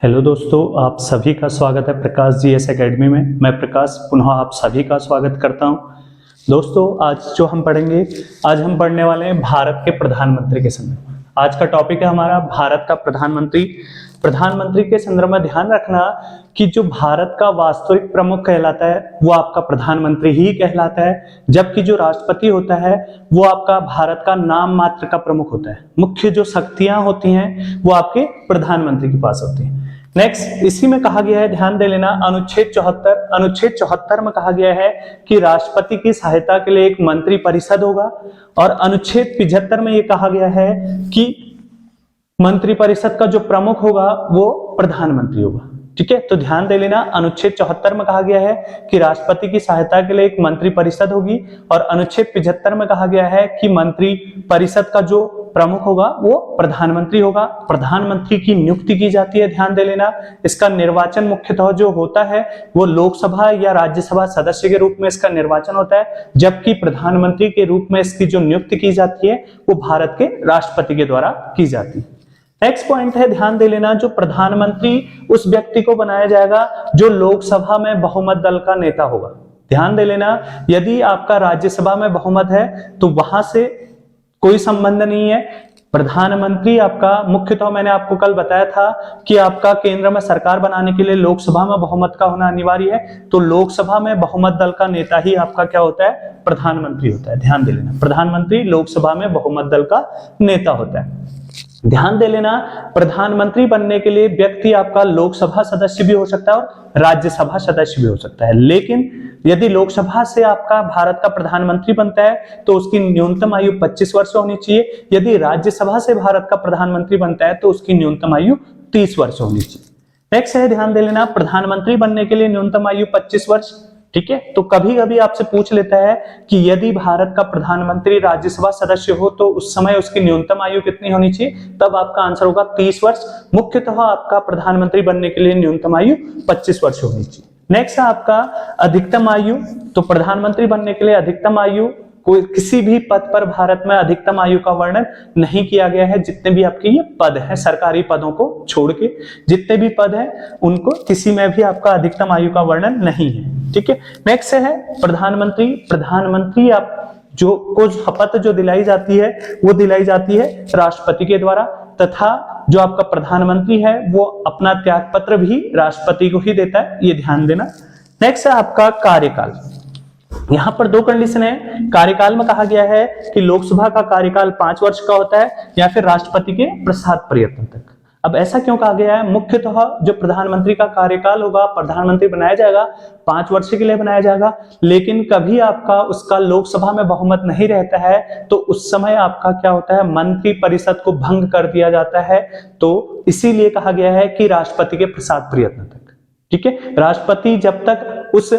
Hello दोस्तों, आप सभी का स्वागत है प्रकाश जीएस एकेडमी में। मैं प्रकाश पुनः आप सभी का स्वागत करता हूं। दोस्तों, आज हम पढ़ने वाले हैं भारत के प्रधानमंत्री के संदर्भ में। आज का टॉपिक है हमारा भारत का प्रधानमंत्री। प्रधानमंत्री के संदर्भ में ध्यान रखना कि जो भारत का वास्तविक प्रमुख कहलाता है वो आपका प्रधानमंत्री ही कहलाता है, जबकि जो राष्ट्रपति होता है वो आपका भारत का नाम मात्र का प्रमुख होता है। मुख्य जो शक्तियां होती हैं वो आपके प्रधानमंत्री के पास होती हैं। नेक्स्ट, इसी में कहा गया है, ध्यान दे लेना, अनुच्छेद 74 में कहा गया है कि राष्ट्रपति की सहायता के लिए एक मंत्री परिषद होगा, और अनुच्छेद 75 में यह कहा गया है कि मंत्री परिषद का जो प्रमुख होगा वो प्रधानमंत्री होगा। ठीक है, तो ध्यान दे लेना, अनुच्छेद 74 में कहा गया है कि राष्ट्रपति की सहायता के लिए एक मंत्री परिषद होगी, और अनुच्छेद 75 में कहा गया है कि मंत्री परिषद का जो प्रमुख होगा वो प्रधानमंत्री होगा। प्रधानमंत्री की नियुक्ति की जाती है, ध्यान दे लेना। इसका निर्वाचन मुख्यतः जो होता है वो लोकसभा या राज्यसभा सदस्य के रूप में इसका निर्वाचन होता है, जबकि प्रधानमंत्री के रूप में इसकी जो नियुक्ति की जाती है वो भारत के राष्ट्रपति के द्वारा की जाती है। नेक्स्ट पॉइंट है, ध्यान दे लेना, जो प्रधानमंत्री उस व्यक्ति को बनाया जाएगा जो लोकसभा में बहुमत दल का नेता होगा। ध्यान दे लेना, यदि आपका राज्यसभा में बहुमत है तो वहां से कोई संबंध नहीं है। प्रधानमंत्री आपका मुख्यतः, मैंने आपको कल बताया था कि आपका केंद्र में सरकार बनाने के लिए लोकसभा में बहुमत का होना अनिवार्य है, तो लोकसभा में बहुमत दल का नेता ही आपका क्या होता है, प्रधानमंत्री होता है। ध्यान दे लेना, प्रधानमंत्री लोकसभा में बहुमत दल का नेता होता है। ध्यान दे लेना, प्रधानमंत्री बनने के लिए व्यक्ति आपका लोकसभा सदस्य भी हो सकता है और राज्यसभा सदस्य भी हो सकता है, लेकिन यदि लोकसभा से आपका भारत का प्रधानमंत्री बनता है तो उसकी न्यूनतम आयु 25 वर्ष होनी चाहिए। यदि राज्यसभा से भारत का प्रधानमंत्री बनता है तो उसकी न्यूनतम आयु 30 वर्ष होनी चाहिए। नेक्स्ट है, ध्यान दे लेना, प्रधानमंत्री बनने के लिए न्यूनतम आयु 25 वर्ष। ठीक है, तो कभी कभी आपसे पूछ लेता है कि यदि भारत का प्रधानमंत्री राज्यसभा सदस्य हो तो उस समय उसकी न्यूनतम आयु कितनी होनी चाहिए, तब आपका आंसर होगा 30 वर्ष। मुख्यतः आपका प्रधानमंत्री बनने के लिए न्यूनतम आयु 25 वर्ष होनी चाहिए। नेक्स्ट है आपका अधिकतम आयु। तो प्रधानमंत्री बनने के लिए अधिकतम आयु, कोई किसी भी पद पर भारत में अधिकतम आयु का वर्णन नहीं किया गया है। जितने भी आपके ये पद हैं, सरकारी पदों को छोड़ के जितने भी पद हैं उनको किसी में भी आपका अधिकतम आयु का वर्णन नहीं है। ठीक है, नेक्स्ट है प्रधानमंत्री आप जो को शपथ जो दिलाई जाती है वो दिलाई जाती है राष्ट्रपति के द्वारा, तथा जो आपका प्रधानमंत्री है वो अपना त्याग पत्र भी राष्ट्रपति को ही देता है, ये ध्यान देना। नेक्स्ट है आपका कार्यकाल। यहां पर दो कंडीशन है। कार्यकाल में कहा गया है कि लोकसभा का कार्यकाल 5 वर्ष का होता है या फिर राष्ट्रपति के प्रसाद पर्यंत तक। अब ऐसा क्यों कहा गया है? मुख्यतः जो प्रधानमंत्री का कार्यकाल होगा, प्रधानमंत्री बनाया जाएगा 5 वर्ष के लिए बनाया जाएगा, लेकिन कभी आपका उसका लोकसभा में बहुमत नहीं रहता है तो उस समय आपका क्या होता है, मंत्री परिषद को भंग कर दिया जाता है। तो इसीलिए कहा गया है कि राष्ट्रपति के प्रसाद पर्यंत तक। ठीक है, राष्ट्रपति जब तक उस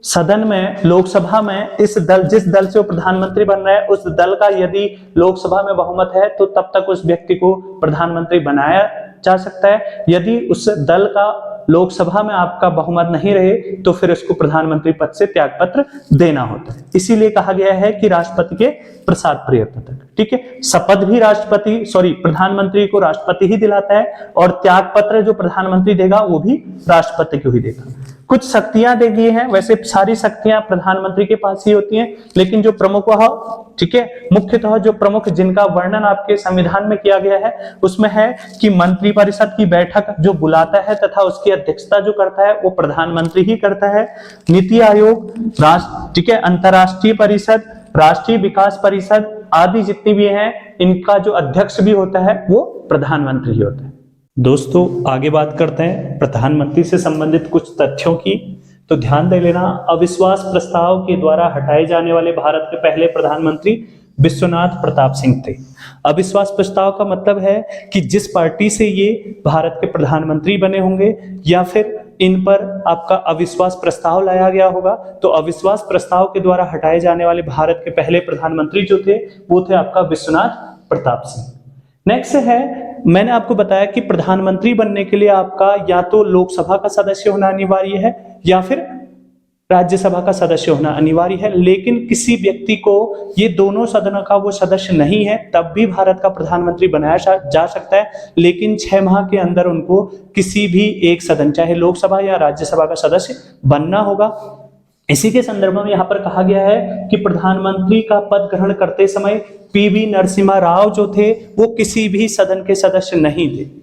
सदन में, लोकसभा में जिस दल से वो प्रधानमंत्री बन रहा है उस दल का यदि लोकसभा में बहुमत है तो तब तक उस व्यक्ति को प्रधानमंत्री बनाया जा सकता है। यदि उस दल का लोकसभा में आपका बहुमत नहीं रहे तो फिर उसको प्रधानमंत्री पद से त्यागपत्र देना होता है। इसीलिए कहा गया है कि राष्ट्रपति के प्रसाद पर्यंत तक। ठीक है, शपथ भी प्रधानमंत्री को राष्ट्रपति ही दिलाता है, और त्यागपत्र जो प्रधानमंत्री देगा वो भी राष्ट्रपति को ही देगा। कुछ शक्तियां दे दी हैं, वैसे सारी शक्तियां प्रधानमंत्री के पास ही होती हैं, लेकिन जो प्रमुख ठीक है, मुख्यतः जो प्रमुख जिनका वर्णन आपके संविधान में किया गया है उसमें है कि मंत्री परिषद की बैठक जो बुलाता है तथा उसकी अध्यक्षता जो करता है वो प्रधानमंत्री ही करता है। नीति आयोग, ठीक है, अंतरराष्ट्रीय परिषद, राष्ट्रीय विकास परिषद आदि जितनी भी हैं, इनका जो अध्यक्ष भी होता है वो प्रधानमंत्री ही होता है। दोस्तों, आगे बात करते हैं प्रधानमंत्री से संबंधित कुछ तथ्यों की। तो ध्यान दे लेना, अविश्वास प्रस्ताव के द्वारा हटाए जाने वाले भारत के पहले प्रधानमंत्री विश्वनाथ प्रताप सिंह थे। अविश्वास प्रस्ताव का मतलब है कि जिस पार्टी से ये भारत के प्रधानमंत्री बने होंगे या फिर इन पर आपका अविश्वास प्रस्ताव लाया गया होगा, तो अविश्वास प्रस्ताव के द्वारा हटाए जाने वाले भारत के पहले प्रधानमंत्री जो थे वो थे आपका विश्वनाथ प्रताप सिंह। नेक्स्ट है, मैंने आपको बताया कि प्रधानमंत्री बनने के लिए आपका या तो लोकसभा का सदस्य होना अनिवार्य है या फिर राज्यसभा का सदस्य होना अनिवार्य है, लेकिन किसी व्यक्ति को ये दोनों सदनों का वो सदस्य नहीं है तब भी भारत का प्रधानमंत्री बनाया जा सकता है, लेकिन 6 माह के अंदर उनको किसी भी एक सदन, चाहे लोकसभा या राज्यसभा का सदस्य बनना होगा। इसी के संदर्भ में यहाँ पर कहा गया है कि प्रधानमंत्री का पद ग्रहण करते समय पीवी नरसिम्हा राव जो थे वो किसी भी सदन के सदस्य नहीं थे।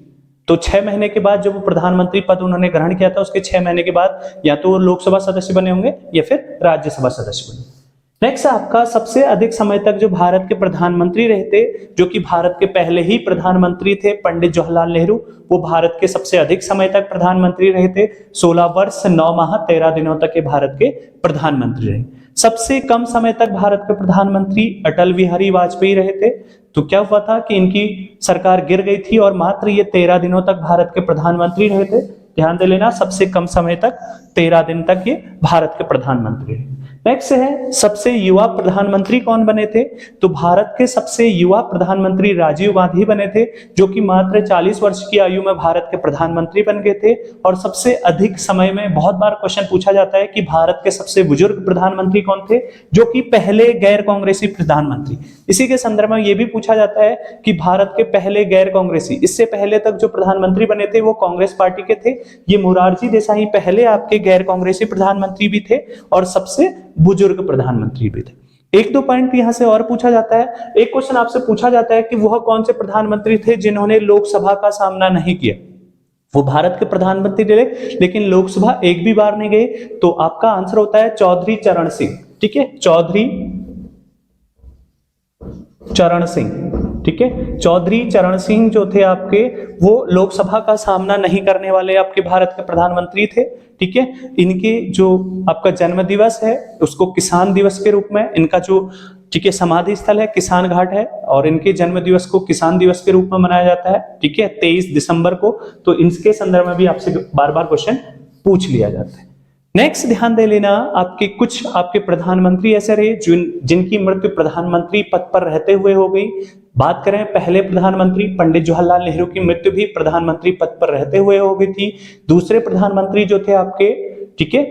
तो 6 महीने के बाद जब वो प्रधानमंत्री पद उन्होंने ग्रहण किया था, उसके 6 महीने के बाद या तो वो लोकसभा सदस्य बने होंगे या फिर राज्यसभा सदस्य बने। नेक्स्ट आपका सबसे अधिक समय तक जो भारत के प्रधानमंत्री रहे थे, जो कि भारत के पहले ही प्रधानमंत्री थे पंडित जवाहरलाल नेहरू, वो भारत के सबसे अधिक समय तक प्रधानमंत्री रहे थे। 16 वर्ष 9 माह 13 दिनों तक ये भारत के प्रधानमंत्री रहे। सबसे कम समय तक भारत के प्रधानमंत्री अटल बिहारी वाजपेयी रहे थे। तो क्या हुआ था कि इनकी सरकार गिर गई थी और मात्र ये 13 दिनों तक भारत के प्रधानमंत्री रहे थे। ध्यान दे लेना, सबसे कम समय तक 13 दिन तक ये भारत के प्रधानमंत्री रहे। नेक्स्ट है सबसे युवा प्रधानमंत्री कौन बने थे? तो भारत के सबसे युवा प्रधानमंत्री राजीव गांधी बने थे, जो कि मात्र 40 वर्ष की आयु में भारत के प्रधानमंत्री बन गए थे। और सबसे अधिक समय में बहुत बार क्वेश्चन पूछा जाता है कि भारत के सबसे बुजुर्ग प्रधानमंत्री कौन थे, जो कि पहले गैर कांग्रेसी प्रधानमंत्री। इसी के संदर्भ में यह भी पूछा जाता है कि भारत के पहले गैर कांग्रेसी, इससे पहले तक जो प्रधानमंत्री बने थे वो कांग्रेस पार्टी के थे। ये मोरारजी देसाई पहले आपके गैर कांग्रेसी प्रधानमंत्री भी थे और सबसे बुजुर्ग प्रधानमंत्री भी थे। 1-2 पॉइंट यहां से और पूछा जाता है। एक क्वेश्चन आपसे पूछा जाता है कि वह कौन से प्रधानमंत्री थे जिन्होंने लोकसभा का सामना नहीं किया। वो भारत के प्रधानमंत्री थे लेकिन लोकसभा एक भी बार नहीं गए। तो आपका आंसर होता है चौधरी चरण सिंह। ठीक है, चौधरी चरण सिंह। ठीक है, चौधरी चरण सिंह जो थे आपके, वो लोकसभा का सामना नहीं करने वाले आपके भारत के प्रधानमंत्री थे। ठीक है, इनके जो आपका जन्म दिवस है उसको किसान दिवस के रूप में, इनका जो ठीक है समाधि स्थल है किसान घाट है, और इनके जन्म दिवस को किसान दिवस के रूप में मनाया जाता है। ठीक है, 23 दिसंबर को। तो इनके संदर्भ में भी आपसे बार बार क्वेश्चन पूछ लिया जाता है। नेक्स्ट ध्यान दे लेना, आपके कुछ आपके प्रधानमंत्री ऐसे रहे जिनकी मृत्यु प्रधानमंत्री पद पर रहते हुए हो गई। बात करें पहले प्रधानमंत्री पंडित जवाहरलाल नेहरू की मृत्यु भी प्रधानमंत्री पद पर रहते हुए हो गई थी। दूसरे प्रधानमंत्री जो थे आपके, ठीक है,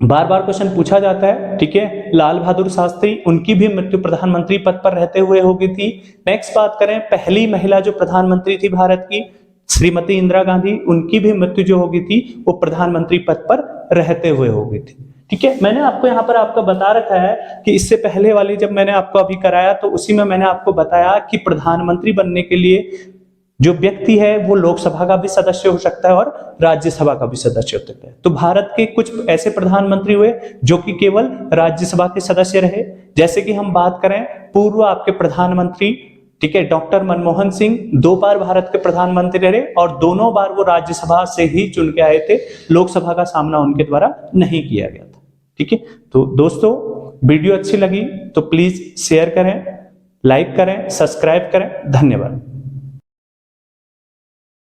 बार बार क्वेश्चन पूछा जाता है। ठीक है, लाल बहादुर शास्त्री, उनकी भी मृत्यु प्रधानमंत्री पद पर रहते हुए हो गई थी। नेक्स्ट बात करें पहली महिला जो प्रधानमंत्री थी भारत की, श्रीमती इंदिरा गांधी, उनकी भी मृत्यु जो हो गई थी वो प्रधानमंत्री पद पर रहते हुए हो गई थी। ठीक है, मैंने आपको यहाँ पर आपका बता रखा है कि इससे पहले वाली जब मैंने आपको अभी कराया तो उसी में मैंने आपको बताया कि प्रधानमंत्री बनने के लिए जो व्यक्ति है वो लोकसभा का भी सदस्य हो सकता है और राज्यसभा का भी सदस्य हो सकता है। तो भारत के कुछ ऐसे प्रधानमंत्री हुए जो कि केवल राज्यसभा के सदस्य रहे। जैसे कि हम बात करें पूर्व आपके प्रधानमंत्री, ठीक है, डॉक्टर मनमोहन सिंह 2 बार भारत के प्रधानमंत्री रहे और दोनों बार वो राज्यसभा से ही चुन के आए थे, लोकसभा का सामना उनके द्वारा नहीं किया गया था। ठीक है, तो दोस्तों वीडियो अच्छी लगी तो प्लीज शेयर करें, लाइक करें, सब्सक्राइब करें। धन्यवाद।